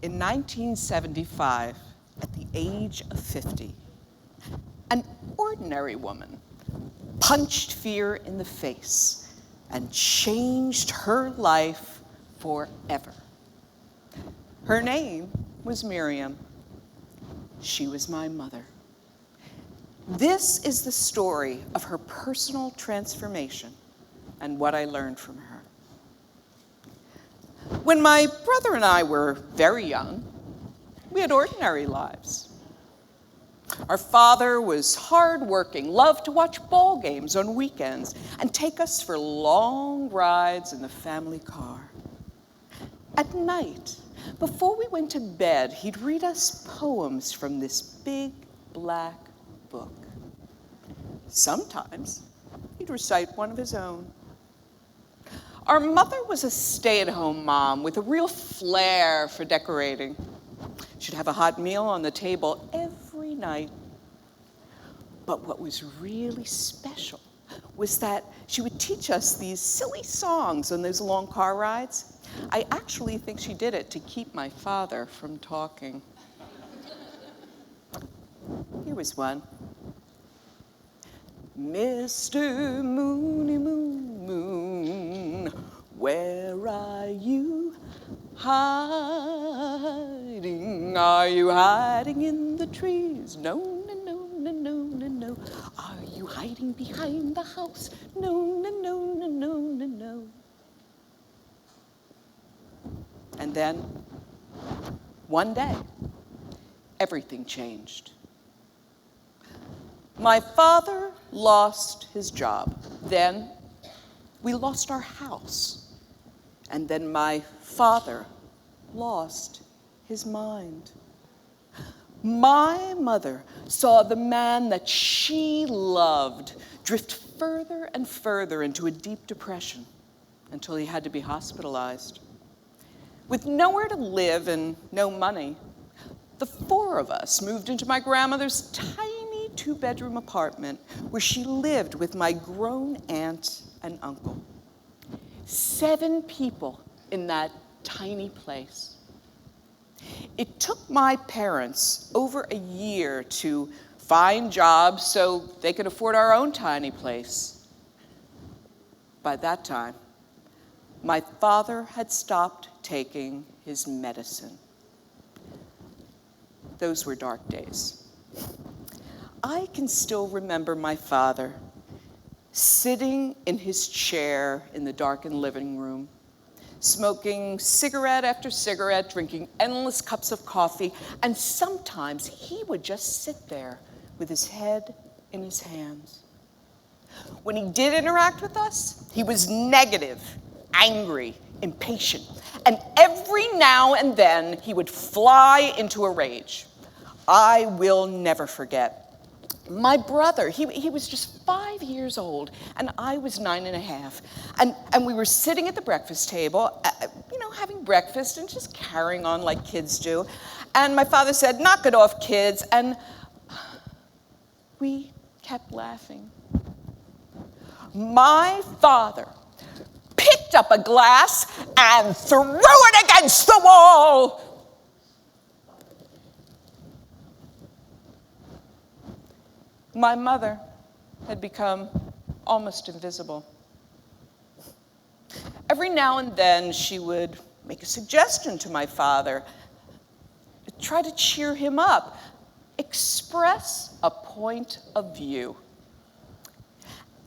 In 1975, at the age of 50, an ordinary woman punched fear in the face and changed her life forever. Her name was Miriam. She was my mother. This is the story of her personal transformation and what I learned from her. When my brother and I were very young, we had ordinary lives. Our father was hardworking, loved to watch ball games on weekends, and take us for long rides in the family car. At night, before we went to bed, he'd read us poems from this big black book. Sometimes he'd recite one of his own. Our mother was a stay-at-home mom with a real flair for decorating. She'd have a hot meal on the table every night. But what was really special was that she would teach us these silly songs on those long car rides. I actually think she did it to keep my father from talking. Here was one. Mr. Moony Moon, Moon, where are you hiding? Are you hiding in the trees? No, no, no, no, no, no, no. Are you hiding behind the house? No, no, no, no, no, no, no. And then, one day, everything changed. My father lost his job. Then we lost our house. And then my father lost his mind. My mother saw the man that she loved drift further and further into a deep depression until he had to be hospitalized. With nowhere to live and no money, the four of us moved into my grandmother's tiny two-bedroom apartment where she lived with my grown aunt and uncle. 7 people in that tiny place. It took my parents over a year to find jobs so they could afford our own tiny place. By that time, my father had stopped taking his medicine. Those were dark days. I can still remember my father sitting in his chair in the darkened living room, smoking cigarette after cigarette, drinking endless cups of coffee, and sometimes he would just sit there with his head in his hands. When he did interact with us, he was negative, angry, impatient, and every now and then he would fly into a rage. I will never forget. My brother, he was just 5 years old, and I was 9.5. And we were sitting at the breakfast table, having breakfast and just carrying on like kids do. And my father said, "Knock it off, kids." And we kept laughing. My father picked up a glass and threw it against the wall. My mother had become almost invisible. Every now and then, she would make a suggestion to my father, try to cheer him up, express a point of view.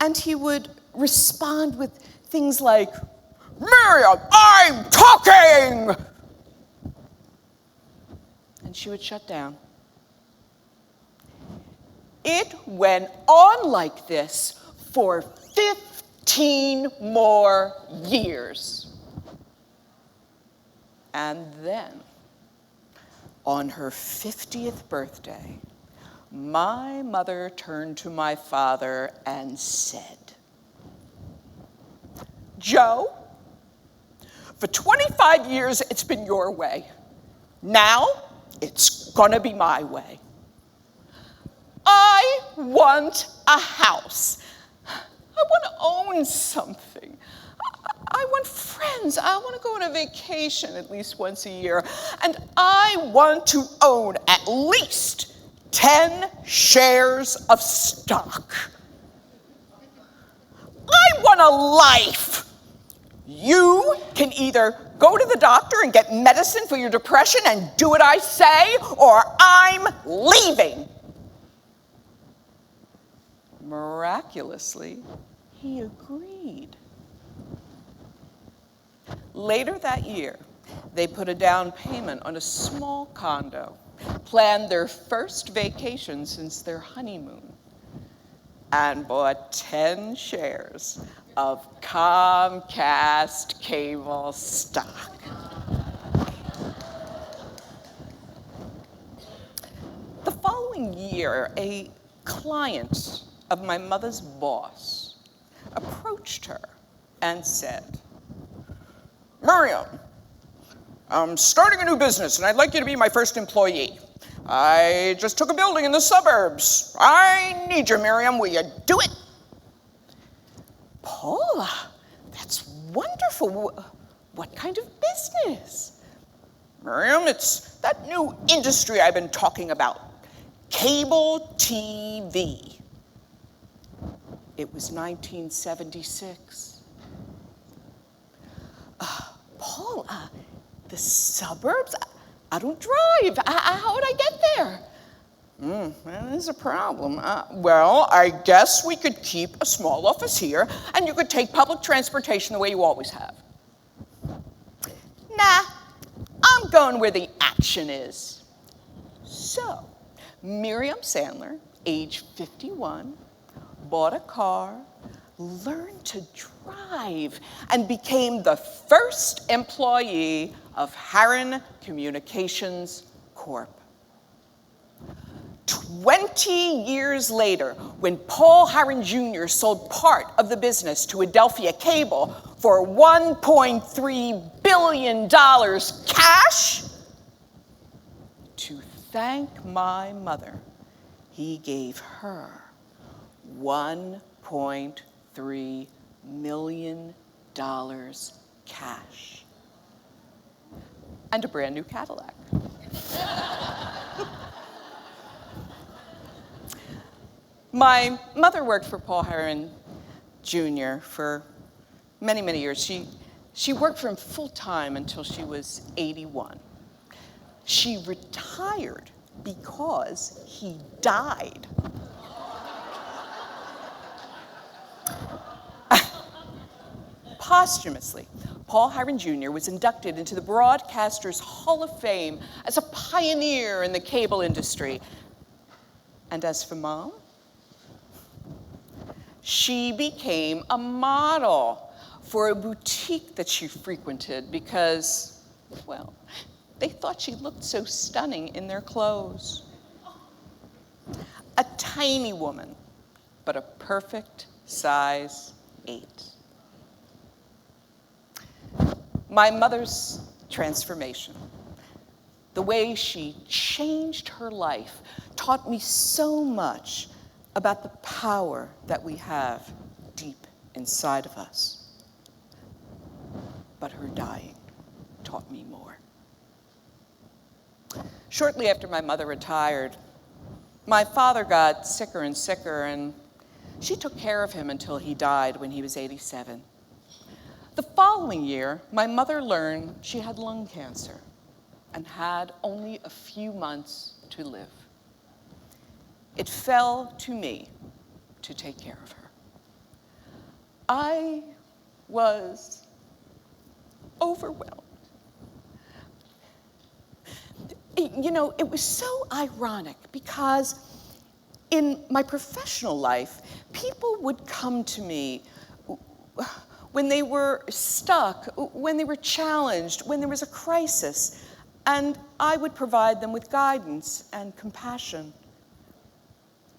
And he would respond with things like, "Miriam, I'm talking!" And she would shut down. It went on like this for 15 more years. And then, on her 50th birthday, my mother turned to my father and said, "Joe, for 25 years it's been your way. Now it's gonna be my way. I want a house. I want to own something. I want friends. I want to go on a vacation at least once a year. And I want to own at least 10 shares of stock. I want a life. You can either go to the doctor and get medicine for your depression and do what I say, or I'm leaving. Miraculously, he agreed. Later that year, they put a down payment on a small condo, planned their first vacation since their honeymoon, and bought 10 shares of Comcast cable stock. The following year, a client of my mother's boss approached her and said, "Miriam, I'm starting a new business and I'd like you to be my first employee. I just took a building in the suburbs. I need you, Miriam. Will you do it?" "Paula, that's wonderful. What kind of business?" "Miriam, it's that new industry I've been talking about. Cable TV." It was 1976. "Paula, the suburbs? I don't drive. How would I get there?" That is a problem. Well, I guess we could keep a small office here, and you could take public transportation the way you always have." "Nah, I'm going where the action is." So, Miriam Sandler, age 51, bought a car, learned to drive, and became the first employee of Harron Communications Corp. 20 years later, when Paul Harron Jr. sold part of the business to Adelphia Cable for $1.3 billion cash, to thank my mother, he gave her $1.3 million cash and a brand new Cadillac. My mother worked for Paul Harron Jr. for many, many years. She worked for him full-time until she was 81. She retired because he died. Posthumously, Paul Harron Jr. was inducted into the Broadcasters Hall of Fame as a pioneer in the cable industry. And as for Mom, she became a model for a boutique that she frequented because, well, they thought she looked so stunning in their clothes. A tiny woman, but a perfect size 8. My mother's transformation, the way she changed her life, taught me so much about the power that we have deep inside of us. But her dying taught me more. Shortly after my mother retired, my father got sicker and sicker, and she took care of him until he died when he was 87. The following year, my mother learned she had lung cancer and had only a few months to live. It fell to me to take care of her. I was overwhelmed. You know, it was so ironic because in my professional life, people would come to me when they were stuck, when they were challenged, when there was a crisis, and I would provide them with guidance and compassion.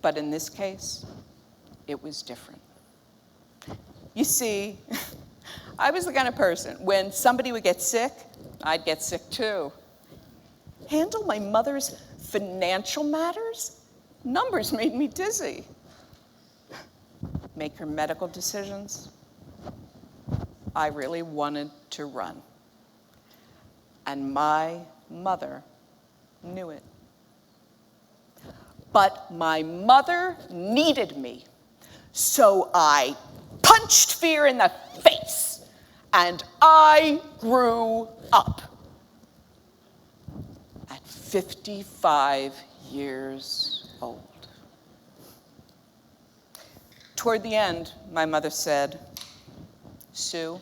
But in this case, it was different. You see, I was the kind of person, when somebody would get sick, I'd get sick too. Handle my mother's financial matters? Numbers made me dizzy. Make her medical decisions? I really wanted to run. And my mother knew it. But my mother needed me, so I punched fear in the face, and I grew up. At 55 years old. Toward the end, my mother said, "Sue,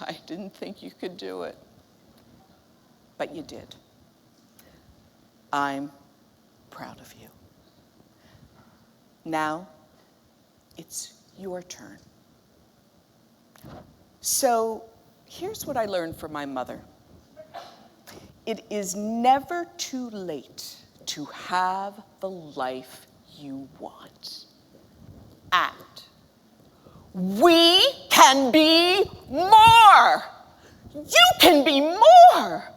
I didn't think you could do it, but you did. I'm proud of you. Now, it's your turn." So here's what I learned from my mother. It is never too late to have the life you want. And we can be more. You can be more.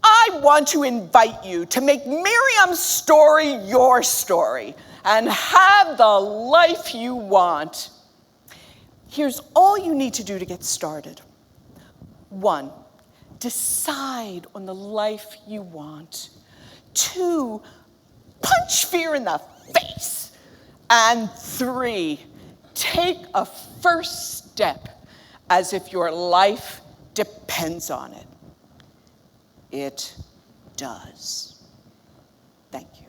I want to invite you to make Miriam's story your story and have the life you want. Here's all you need to do to get started. 1, decide on the life you want. 2, punch fear in the face. And 3, take a first step as if your life depends on it. It does. Thank you.